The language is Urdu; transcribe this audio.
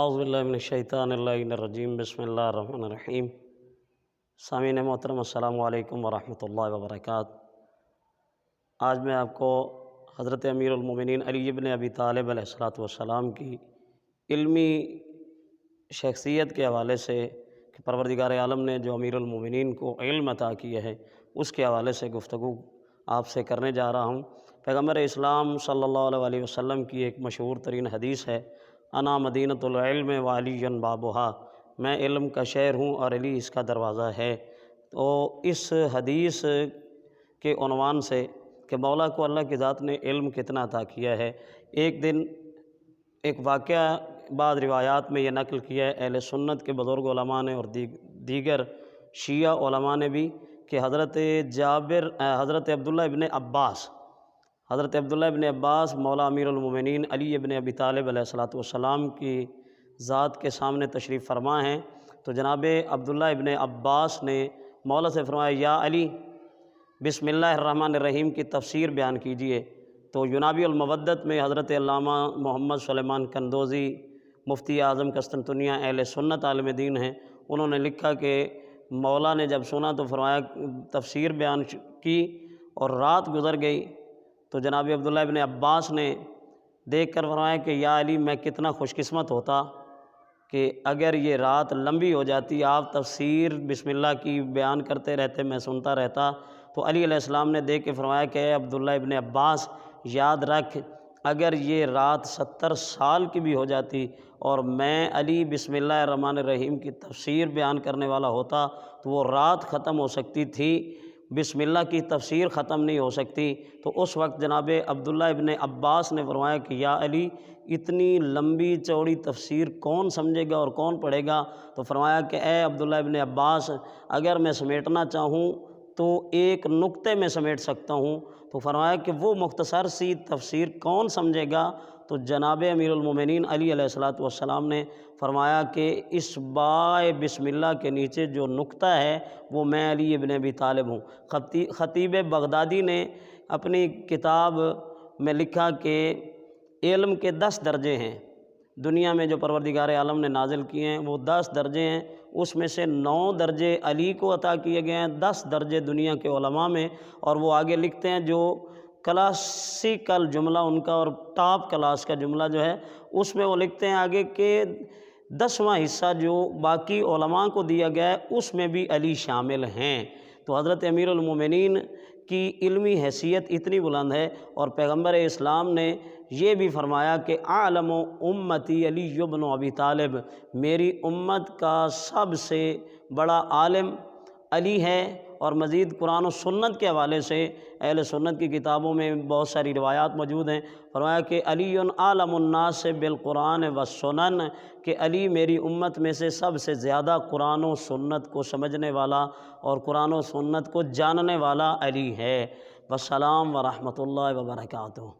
اعوذ باللہ من الشیطان الرجیم بسم اللہ الرحمن الرحیم۔ سامعین محترم السلام علیکم ورحمۃ اللہ وبرکاتہ۔ آج میں آپ کو حضرت امیر المومنین علی بن ابی طالب علیہ السلام کی علمی شخصیت کے حوالے سے کہ پروردگار عالم نے جو امیر المومنین کو علم عطا کیا ہے اس کے حوالے سے گفتگو آپ سے کرنے جا رہا ہوں۔ پیغمبر اسلام صلی اللہ علیہ وسلم کی ایک مشہور ترین حدیث ہے، انا مدینۃ العلم وعلی بابھا، میں علم کا شہر ہوں اور علی اس کا دروازہ ہے۔ تو اس حدیث کے عنوان سے کہ مولا کو اللہ کی ذات نے علم کتنا عطا کیا ہے، ایک دن ایک واقعہ بعض روایات میں یہ نقل کیا ہے اہل سنت کے بزرگ علماء نے اور دیگر شیعہ علماء نے بھی، کہ حضرت عبداللہ ابن عباس مولا امیر المومنین علی ابن ابی طالب علیہ السلام کی ذات کے سامنے تشریف فرما ہیں۔ تو جناب عبداللہ ابن عباس نے مولا سے فرمایا، یا علی بسم اللہ الرحمن الرحیم کی تفسیر بیان کیجئے۔ تو ینابیع المودت میں حضرت علامہ محمد سلیمان قندوزی مفتی اعظم قسطنطنیہ اہل سنت عالم دین ہیں، انہوں نے لکھا کہ مولا نے جب سنا تو فرمایا تفسیر بیان کی اور رات گزر گئی تو جناب عبداللہ ابن عباس نے دیکھ کر فرمایا کہ یا علی میں کتنا خوش قسمت ہوتا کہ اگر یہ رات لمبی ہو جاتی، آپ تفسیر بسم اللہ کی بیان کرتے رہتے، میں سنتا رہتا۔ تو علی علیہ السلام نے دیکھ کے فرمایا کہ اے عبداللہ ابن عباس، یاد رکھ اگر یہ رات 70 سال کی بھی ہو جاتی اور میں علی بسم اللہ الرحمن الرحیم کی تفسیر بیان کرنے والا ہوتا تو وہ رات ختم ہو سکتی تھی، بسم اللہ کی تفسیر ختم نہیں ہو سکتی۔ تو اس وقت جناب عبداللہ ابن عباس نے فرمایا کہ یا علی اتنی لمبی چوڑی تفسیر کون سمجھے گا اور کون پڑھے گا؟ تو فرمایا کہ اے عبداللہ ابن عباس، اگر میں سمیٹنا چاہوں تو ایک نقطے میں سمیٹ سکتا ہوں۔ تو فرمایا کہ وہ مختصر سی تفسیر کون سمجھے گا؟ تو جناب امیر المومنین علی علیہ السلام نے فرمایا کہ اس بائے بسم اللہ کے نیچے جو نقطہ ہے وہ میں علی ابن ابی طالب ہوں۔ خطیب بغدادی نے اپنی کتاب میں لکھا کہ علم کے 10 درجے ہیں، دنیا میں جو پروردگار عالم نے نازل کیے ہیں وہ 10 درجے ہیں، اس میں سے 9 درجے علی کو عطا کیے گئے ہیں، 10 درجے دنیا کے علماء میں۔ اور وہ آگے لکھتے ہیں جو کلاسیکل جملہ ان کا اور ٹاپ کلاس کا جملہ جو ہے اس میں وہ لکھتے ہیں آگے کہ 10واں حصہ جو باقی علماء کو دیا گیا ہے اس میں بھی علی شامل ہیں۔ تو حضرت امیر المومنین کی علمی حیثیت اتنی بلند ہے، اور پیغمبر اسلام نے یہ بھی فرمایا کہ اعلم امتی علی بن ابی طالب، میری امت کا سب سے بڑا عالم علی ہے۔ اور مزید قرآن و سنت کے حوالے سے اہل سنت کی کتابوں میں بہت ساری روایات موجود ہیں، فرمایا کہ علی اعلم الناس بالقرآن والسنن، کہ علی میری امت میں سے سب سے زیادہ قرآن و سنت کو سمجھنے والا اور قرآن و سنت کو جاننے والا علی ہے۔ والسلام ورحمۃ اللہ وبرکاتہ۔